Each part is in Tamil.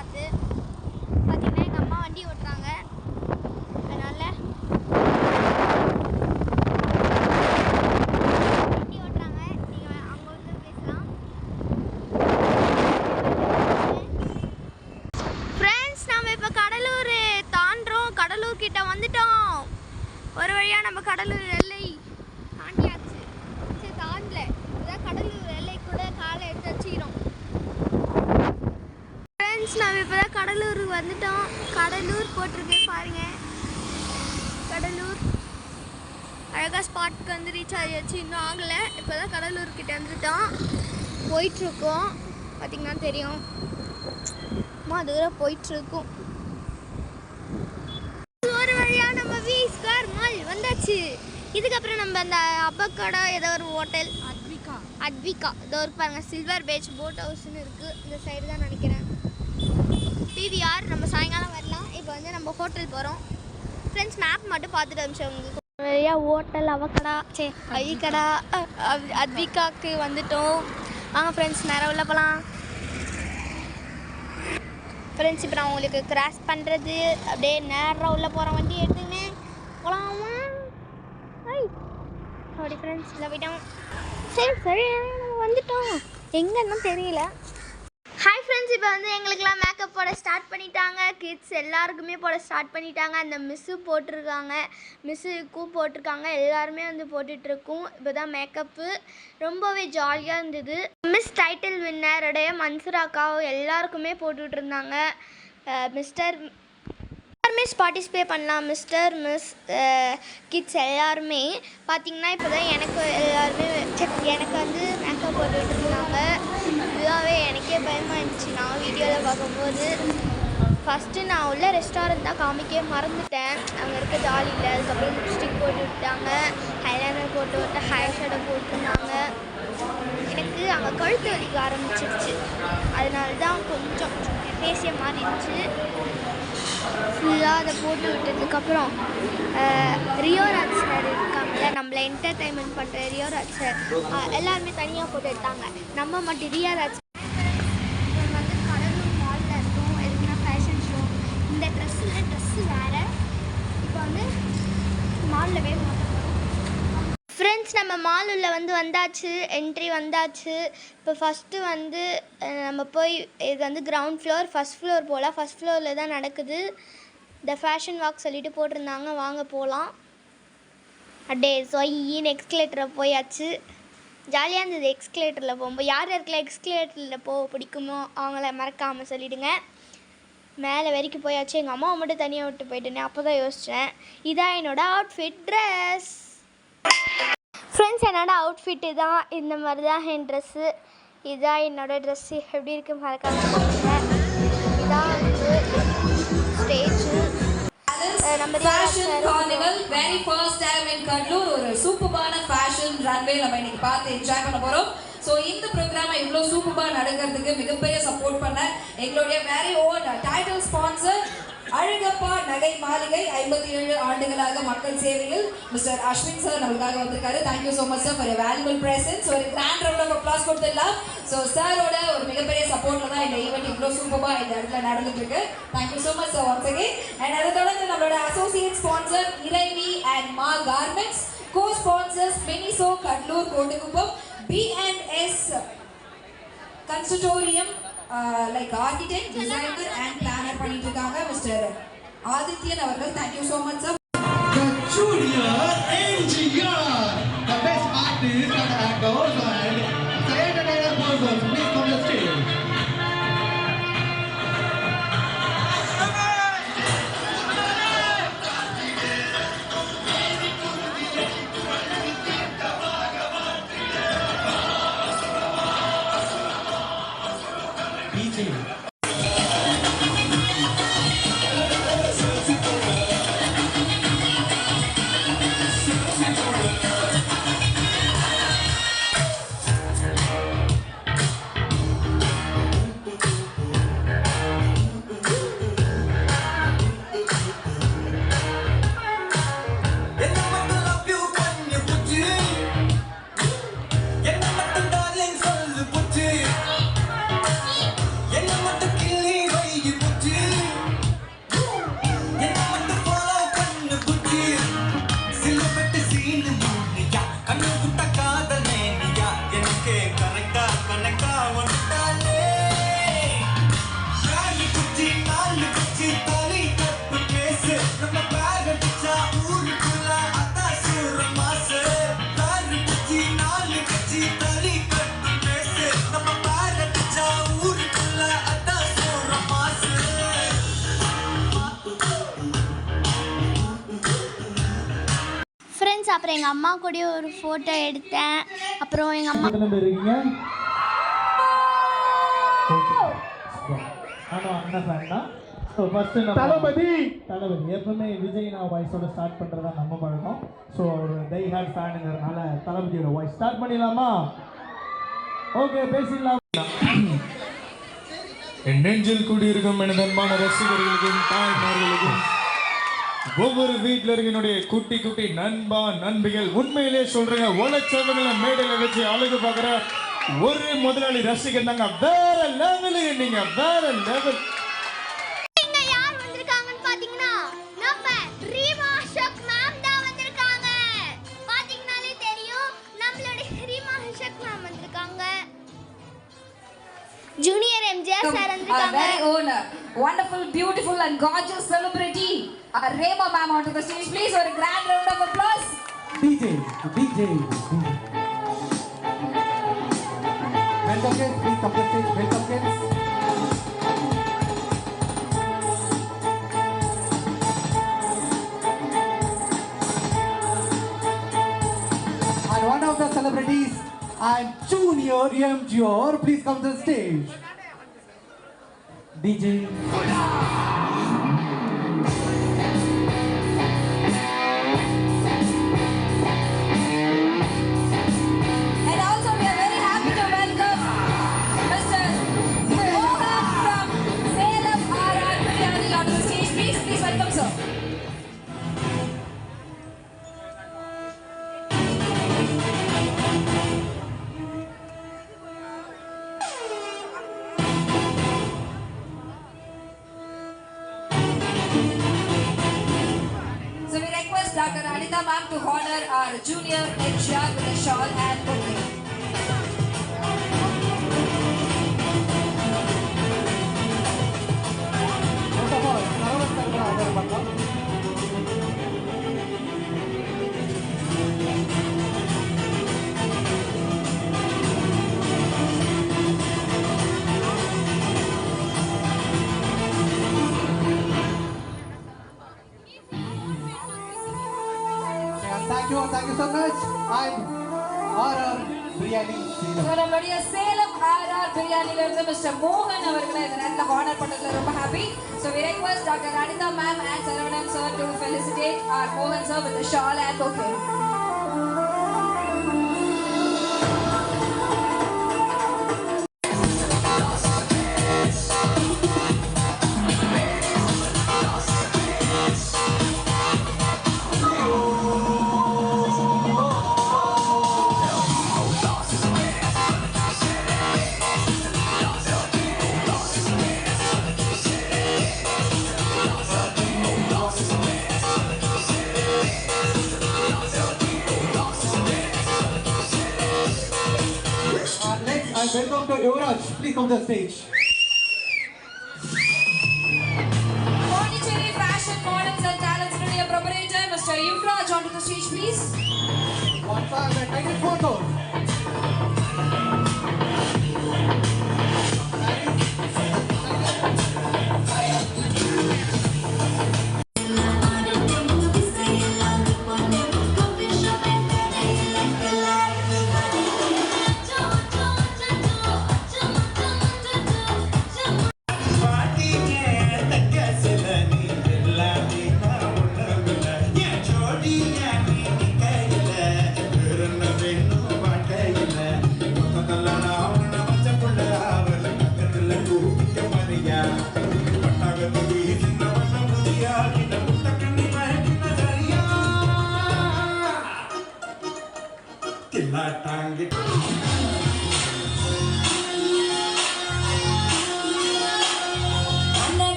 பார்த்து. பார்த்தீங்கன்னா எங்கள் அம்மா வண்டி ஓட்டுறாங்க, அதனால் வண்டி ஓட்டுறாங்க. நீங்கள் அங்கே வந்து பேசலாம். ஃப்ரெண்ட்ஸ், நம்ம இப்போ கடலூர் தாண்டுறோம். கடலூர் கிட்ட வந்துட்டோம். ஒரு வழியாக நம்ம கடலூர் எல்லை தாண்டியாச்சு. சரி, தாண்டல, இதான் கடலூர் எல்லை கூட காலை எடுத்து வச்சுக்கிறோம். ஃப்ரெண்ட்ஸ், நம்ம இப்போ தான் கடலூருக்கு வந்துட்டோம். கடலூர் போட்டிருக்கு பாருங்க. கடலூர் அழகாக ஸ்பாட்டுக்கு வந்து ரீச் ஆகியாச்சு. இன்னும் ஆகலை. இப்போ தான் கடலூர்கிட்ட வந்துட்டோம். போயிட்டுருக்கோம். பார்த்திங்கன்னா தெரியும், தூரம் போயிட்டுருக்கோம். ஒரு வழியாக நம்ம வி ஸ்கொயர் மால் வந்தாச்சு. இதுக்கப்புறம் நம்ம அந்த அப்பக்கடா ஏதோ ஒரு ஹோட்டல் அத்விகா இதோ ஒரு பாருங்க, சில்வர் பீச் போட் ஹவுஸ்ன்னு இருக்குது. இந்த சைடு தான் நினைக்கிறேன். பிவிஆர். நம்ம சாயங்காலம் வரலாம். இப்போ வந்து நம்ம ஹோட்டல் போகிறோம். ஃப்ரெண்ட்ஸ், மேப் மட்டும் பார்த்துட்டு அனுப்பிச்சேன் உங்களுக்கு. நிறையா ஹோட்டல் அத்விகாவுக்கு வந்துட்டோம். வாங்க ஃப்ரெண்ட்ஸ், நேரம் உள்ள போகலாம். ஃப்ரெண்ட்ஸ், இப்போ நான் உங்களுக்கு கிராஸ் பண்ணுறது அப்படியே நேராக உள்ளே போகிற வண்டி எடுத்துக்கினே போகலாமா? அப்படி ஃப்ரெண்ட்ஸ், இல்லை போயிட்டோம். சரி வந்துட்டோம். எங்கன்னா தெரியல. ஹாய் ஃப்ரெண்ட்ஸ், இப்போ வந்து எங்களுக்கெல்லாம் மேக்கப் போட ஸ்டார்ட் பண்ணிட்டாங்க. கிட்ஸ் எல்லாருக்குமே போட ஸ்டார்ட் பண்ணிட்டாங்க. அந்த மிஸ்ஸு போட்டிருக்காங்க, மிஸ்ஸுக்கும் போட்டிருக்காங்க. எல்லாருமே வந்து போட்டுட்ருக்கோம். இப்போ தான் மேக்கப்பு ரொம்பவே ஜாலியாக இருந்தது. மிஸ் டைட்டில் வின்னருடைய மன்சூராக்காவும் எல்லாருக்குமே போட்டுட்ருந்தாங்க. எல்லாருமே பார்ட்டிசிபேட் பண்ணலாம். மிஸ்டர் மிஸ் கிட்ஸ் எல்லாருமே பார்த்திங்கன்னா இப்போ தான் எனக்கு வந்து மேக்கப் போட்டுட்டு இருந்தாங்க. இதுவாகவே எனக்கே பயமாக இருந்துச்சு நான் வீடியோவில் பார்க்கும்போது. ஃபஸ்ட்டு நான் உள்ள ரெஸ்டாரண்ட் தான் காமிக்கவே மறந்துட்டேன். அங்கே இருக்க ஜாலி இல்லை. அதுக்கப்புறம் லிப்ஸ்டிக் போட்டு விட்டாங்க, ஐலைனர் போட்டு விட்டு ஹேர் ஷேடோ போட்டுருந்தாங்க. எனக்கு அங்கே கழுத்து வலிக்க ஆரம்பிச்சிருச்சு. அதனால தான் கொஞ்சம் பேசிய மாதிரி இருந்துச்சு. ஃபுல்லாக அதை போட்டு விட்டதுக்கப்புறம் ரியோராஜ் சார் இருக்காங்கல்ல, நம்மளை என்டர்டைன்மெண்ட் பண்ணுற ரியோராஜ் சார் எல்லாருமே தனியாக போட்டு எடுத்தாங்க. நம்ம மட்டும் ரியோராஜ் வந்து கடலூர் மாலில் இருக்கும். எதுக்குன்னா ஃபேஷன் ஷோ. இந்த ட்ரெஸ்ஸு வேறு. இப்போ வந்து மாலில் வேக மாட்டோம். ஃப்ரெண்ட்ஸ், நம்ம மால் உள்ள வந்தாச்சு. என்ட்ரி வந்தாச்சு. இப்போ ஃபஸ்ட்டு வந்து நம்ம போய் இது வந்து கிரவுண்ட் ஃப்ளோர், ஃபஸ்ட் ஃப்ளோர் போகலாம். ஃபஸ்ட் ஃப்ளோரில் தான் நடக்குது. இந்த ஃபேஷன் வாக் சொல்லிட்டு போட்டிருந்தாங்க. வாங்க போகலாம். அப்படியே சொயின்னு எக்ஸ்கலேட்டரில் போயாச்சு. ஜாலியாக இருந்தது எக்ஸ்கலேட்டரில் போகும்போது. யார் யாருக்கெல்லாம் எக்ஸ்கலேட்டரில் போக பிடிக்குமோ அவங்கள மறக்காமல் சொல்லிவிடுங்க. மேலே வரைக்கும் போயாச்சு. எங்கள் அம்மாவை மட்டும் தனியாக விட்டு போயிட்டேனே, அப்போ தான் யோசித்தேன். இதான் என்னோடய அவுட்ஃபிட் ட்ரெஸ். ஃப்ரெண்ட்ஸ், என்னோடய அவுட்ஃபிட்டு தான் இந்த மாதிரி தான் என் ட்ரெஸ்ஸு. இதுதான் என்னோடய ட்ரெஸ்ஸு. எப்படி இருக்குது மறக்காமல் சொல்லுங்கள். இதான் வந்து ஸ்டேஜு. நம்ம fashion carnival very first time in Cuddalore. ஒரு சூப்பரான ஃபேஷன் ரன்வே நம்ம இன்னைக்கு பார்த்து என்ஜாய் பண்ண போகிறோம். ஸோ இந்த ப்ரோக்ராமை இவ்வளோ சூப்பராக நடக்கிறதுக்கு மிகப்பெரிய சப்போர்ட் பண்ண எங்களுடைய very own title sponsor Alagappa நகை மாளிகை, 57 ஆண்டுகளாக மக்கள் சேவையில் மிஸ்டர் அஸ்வின் சார் நமக்காக வந்திருக்காரு. Thank you so much sir for your valuable presence. ஒரு கிராண்ட் ரவுண்ட் ஆஃப் அப்ளாஸ் கொடுத்துடலாம். ஸோ சாரோட ஒரு மிகப்பெரிய சப்போர்ட்டில் தான் இந்த ஈவெண்ட் இவ்வளோ சூப்பராக இந்த இடத்துல நடந்துட்டு இருக்கு. Thank you so much sir once again. And அதை தொடர்ந்து நம்மளோட associate sponsor Iraivi and Maa garments, co sponsors Miniso Cuddalore Kottukuppam, B&S consortium like architect, designer and planner பண்ணிட்டு இருக்காங்க மிஸ்டர் ஆதித்யன் அவர்கள். Thank you so much sir. Junior NGR, the best artist and actors and the entertainer persons, please come to the stage. என்ன மட்டும் அப்புறம் எங்கள் அம்மா கூடயும் ஒரு ஃபோட்டோ எடுத்தேன். அப்புறம் எங்கள் அம்மா எத்தனை பேர் இருக்கீங்க? நானும் அண்ணன் ஃபேன் தான். ஸோ ஃபஸ்ட்டு நம்ம தளபதி எப்பவுமே விஜய் நான் வாய்ஸோட ஸ்டார்ட் பண்ணுறதா நம்ம பழக்கம். ஸோ ஒரு டை ஹார்ட் ஃபேனுங்கிறதுனால தளபதியோட வாய்ஸ் ஸ்டார்ட் பண்ணிடலாமா? ஓகே, பேசிடலாம். என் நெஞ்சில் கூடியிருக்கும் எனது அன்பான ரசிகர்களுக்கும் தாய்மார்களுக்கும் ஒவ்வொரு வீட்டில் இருக்க என்னுடைய குட்டி குட்டி நண்பா நண்பிகள், உண்மையிலே சொல்றேங்க, உழைச்சவங்களை மேடையில் வச்சு அழகு பார்க்குற ஒரு முதலாளி ரசிகர் தாங்க. வேற லெவலுங்க, நீங்க வேற லெவல். இங்க யார் வந்திருக்காங்கன்னு பாத்தீங்கன்னா நம்ம ரீமா அசோக் மேம் தான் வந்திருக்காங்க. பாத்தீங்கனாலே தெரியும் நம்மளோட ரீமா அசோக் மேம் வந்திருக்காங்க. ஜூனியர் எம்ஜிஆர் சார் வந்திருக்காங்க. Our very own wonderful, beautiful and gorgeous celebrity, our Rema ma'am onto the stage. Please, for a grand round of applause. DJ. Welcome kids, please come to the stage. Welcome kids. And one of the celebrities and Junior MGR, please come to the stage. DJ. And also we are very happy to welcome Mr. Mohan from Salem RR Biryani onto the stage. Please welcome sir. So we request Dr. Anita ma'am to honor our junior HR with a shawl and bouquet. First of all, Saravas Sarma Adar Bakka. Thank you so much. I'm RR Biryani. So நம்மளுடைய சேலம் RR பிரியாணில இருந்து மிஸ்டர் மோகன் அவர்களை இந்த நேரத்துல ஹானர் பண்ணதுல ரொம்ப happy. So we request Dr. Anita ma'am and Saravanan sir to felicitate our Mohan sir with the shawl and bouquet. Next, I welcome to Yuvraj. Please come to the stage. Pondicherry Fashion Models and Talents Media proprietor Mr. Yuvraj onto the stage please. Once I will take a photo. ஜோடி ஞானி கையில வேற என்ன வேணும்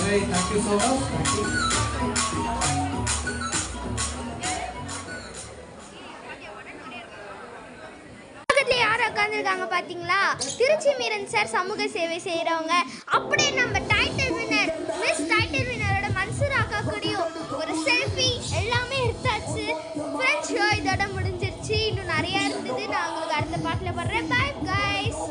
Thank you so much. Thank you. பக்கத்துல யார் உட்காந்துருக்காங்க பார்த்தீங்களா? திருச்சி மீரன் சார் சமூக சேவை செய்கிறவங்க. அப்படியே நம்ம டைட்டில் வின்னர் மிஸ் டைட்டில் வின்னரோட மன்சூர் அக்கா கூடயும் ஒரு செல்ஃபி எல்லாமே எடுத்தாச்சு. ஃப்ரெண்ட்ஸ் ஷோ இதோட முடிஞ்சிருச்சு. இன்னும் நிறையா இருந்தது. நான் உங்களுக்கு அடுத்த பாட்டில் பாடுறேன். Bye guys.